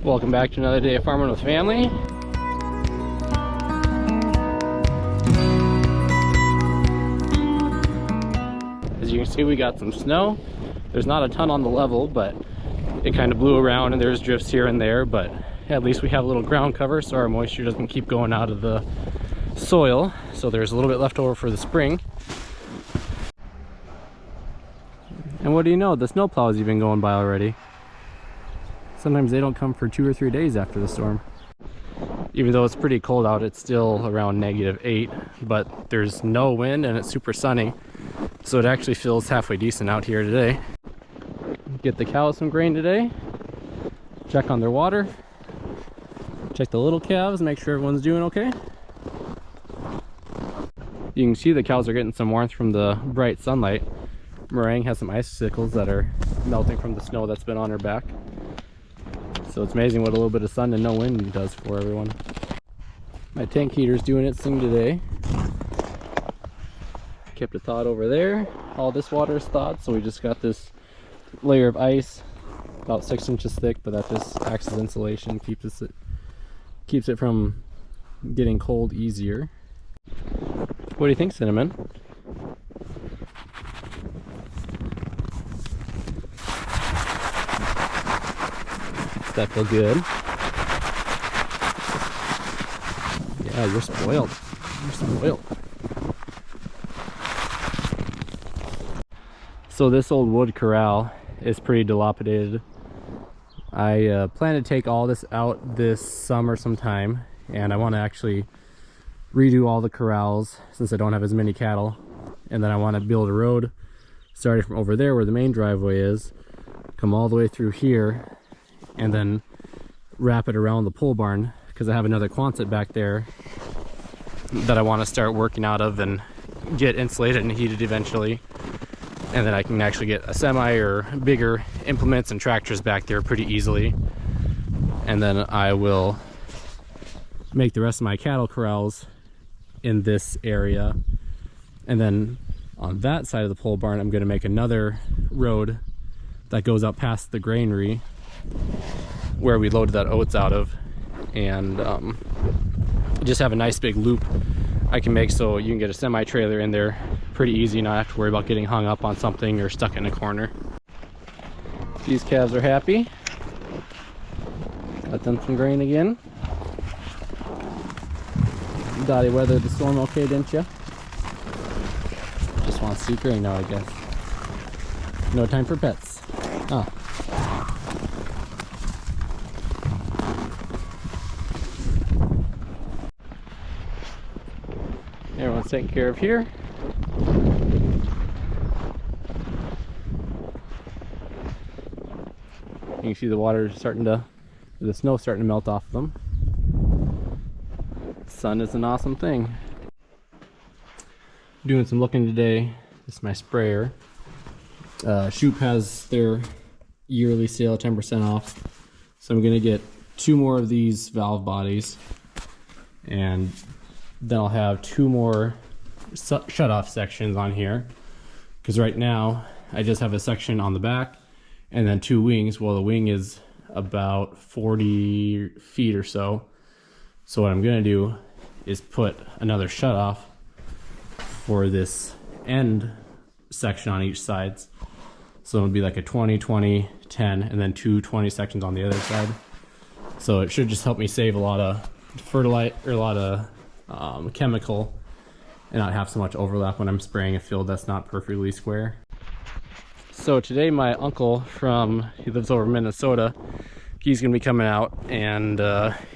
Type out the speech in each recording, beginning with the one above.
Welcome back to another day of farming with family. As you can see, we got some snow. There's not a ton on the level, but it kind of blew around and there's drifts here and there, but at least we have a little ground cover so our moisture doesn't keep going out of the soil. So there's a little bit left over for the spring. And what do you know, the snow plows even going by already. Sometimes they don't come for 2 or 3 days after the storm. Even though it's pretty cold out, it's still around -8, but there's no wind and it's super sunny. So it actually feels halfway decent out here today. Get the cows some grain today. Check on their water. Check the little calves, make sure everyone's doing okay. You can see the cows are getting some warmth from the bright sunlight. Meringue has some icicles that are melting from the snow that's been on her back. So it's amazing what a little bit of sun and no wind does for everyone. My tank heater's doing its thing today. Kept it thawed over there. All this water is thawed, so we just got this layer of ice about 6 inches thick, but that just acts as insulation, keeps it from getting cold easier. What do you think, Cinnamon? That feel good? Yeah, you're spoiled. You're spoiled. So this old wood corral is pretty dilapidated. I plan to take all this out this summer sometime, and I want to actually redo all the corrals since I don't have as many cattle. And then I want to build a road starting from over there where the main driveway is, come all the way through here, and then wrap it around the pole barn, because I have another Quonset back there that I want to start working out of and get insulated and heated eventually. And then I can actually get a semi or bigger implements and tractors back there pretty easily. And then I will make the rest of my cattle corrals in this area. And then on that side of the pole barn, I'm going to make another road that goes up past the granary where we loaded that oats out of, and just have a nice big loop I can make so you can get a semi trailer in there pretty easy, not have to worry about getting hung up on something or stuck in a corner. These calves are happy. Got them some grain again. Dottie weathered the storm okay, didn't you? Just want to see grain now, I guess. No time for pets. Oh. Everyone's taken care of here. You can see the water the snow starting to melt off of them. The sun is an awesome thing. Doing some looking today. This is my sprayer. Shoop has their yearly sale, 10% off. So I'm gonna get 2 more of these valve bodies, and then I'll have 2 more shut-off sections on here, because right now I just have a section on the back and then 2 wings. Well, the wing is about 40 feet or so. So what I'm gonna do is put another shut-off for this end section on each side. So it'll be like a 20, 20, 10, and then 2 20 sections on the other side. So it should just help me save a lot of fertilizer, or a lot of chemical, and not have so much overlap when I'm spraying a field that's not perfectly square. So today my uncle he lives over in Minnesota, he's gonna be coming out, and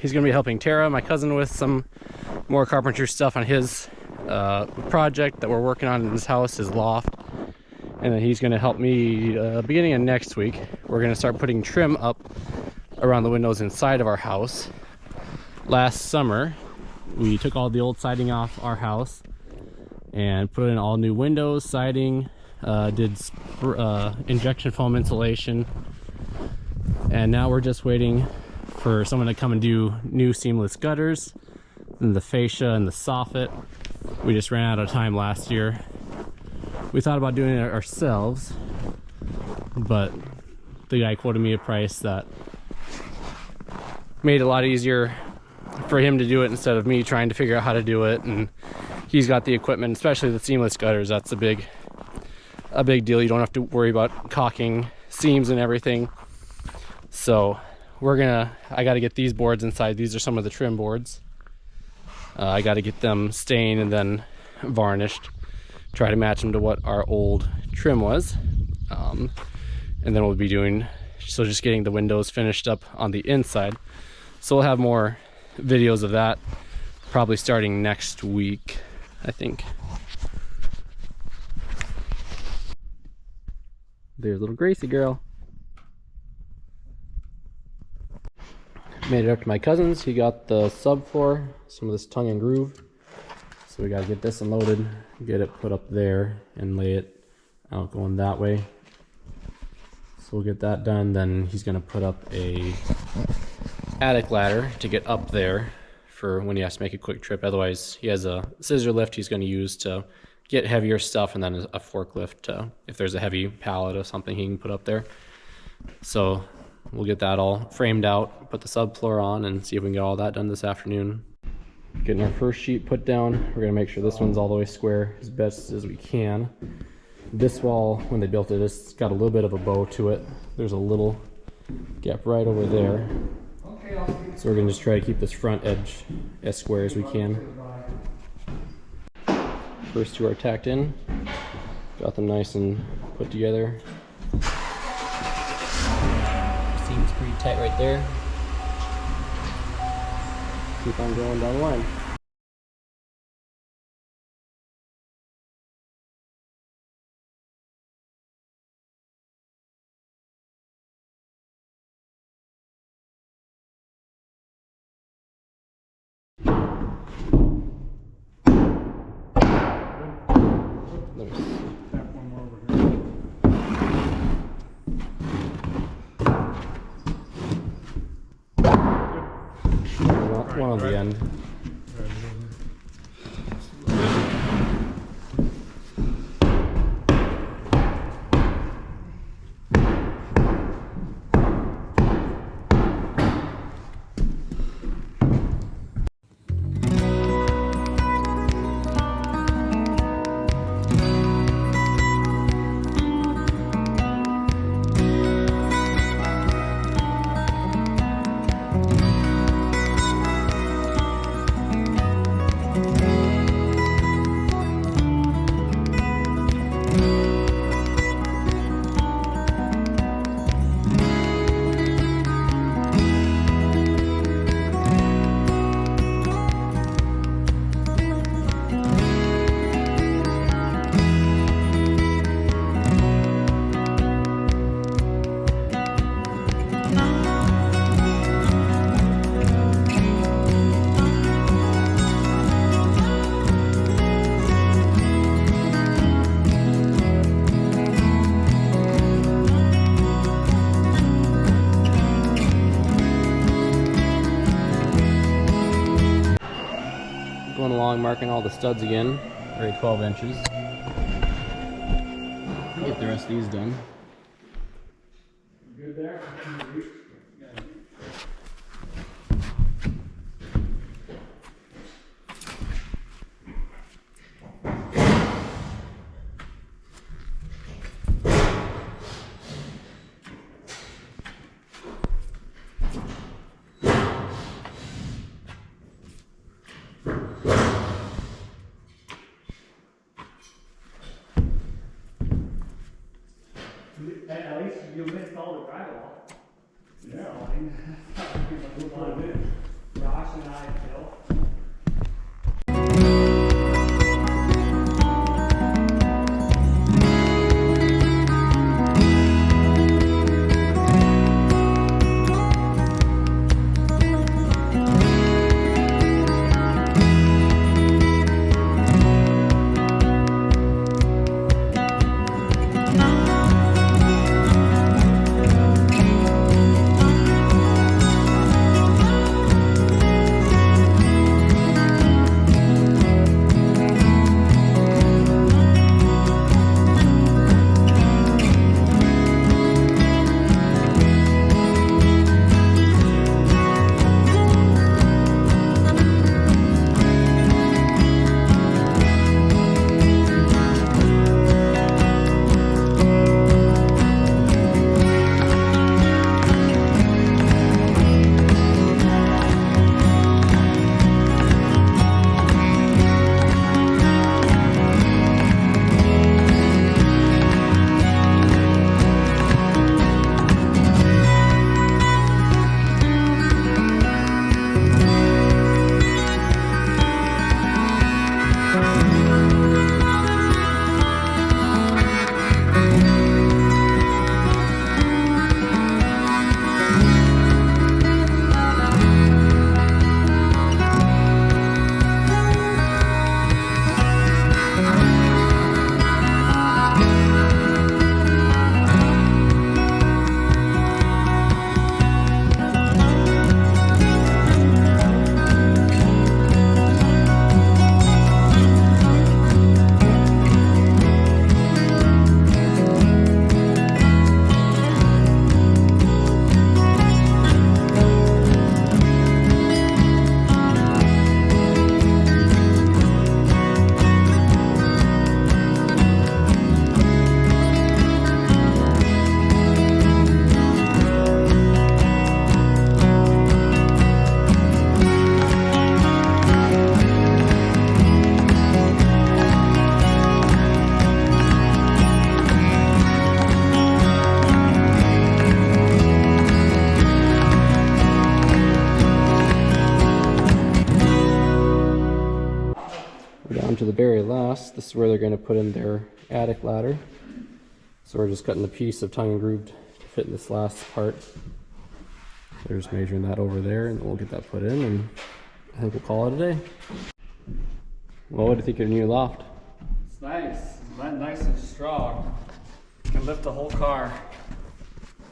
he's gonna be helping Tara, my cousin, with some more carpentry stuff on his project that we're working on in his house, his loft. And then he's gonna help me beginning of next week. We're gonna start putting trim up around the windows inside of our house. Last summer we took all the old siding off our house and put in all new windows, siding, did injection foam insulation, and now we're just waiting for someone to come and do new seamless gutters and the fascia and the soffit. We just ran out of time last year. We thought about doing it ourselves, but the guy quoted me a price that made it a lot easier for him to do it instead of me trying to figure out how to do it. And he's got the equipment, especially the seamless gutters. That's a big deal. You don't have to worry about caulking seams and everything. So I got to get these boards inside. These are some of the trim boards. I got to get them stained and then varnished, try to match them to what our old trim was. And then we'll be just getting the windows finished up on the inside. So we'll have more videos of that probably starting next week, I think. There's little Gracie girl. Made it up to my cousin's. He got the subfloor, some of this tongue and groove. So we gotta get this unloaded, get it put up there, and lay it out going that way. So we'll get that done. Then he's gonna put up a attic ladder to get up there for when he has to make a quick trip. Otherwise, he has a scissor lift he's gonna use to get heavier stuff, and then a forklift if there's a heavy pallet or something he can put up there. So we'll get that all framed out, put the subfloor on, and see if we can get all that done this afternoon. Getting our first sheet put down. We're gonna make sure this one's all the way square as best as we can. This wall, when they built it, it's got a little bit of a bow to it. There's a little gap right over there. So we're gonna just try to keep this front edge as square as we can. First two are tacked in. Got them nice and put together. Seems pretty tight right there. Keep on going down the line. One on the end. Going along, marking all the studs again, every 12 inches. Get the rest of these done. Good there. At least you installed the drywall. Yeah, I mean, Josh and I, Phil. to the very last. This is where they're going to put in their attic ladder. So we're just cutting a piece of tongue and groove to fit in this last part. They're just measuring that over there, and we'll get that put in, and I think we'll call it a day. Well, what do you think of your new loft? It's nice. It's nice and strong. You can lift the whole car.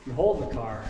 You hold the car.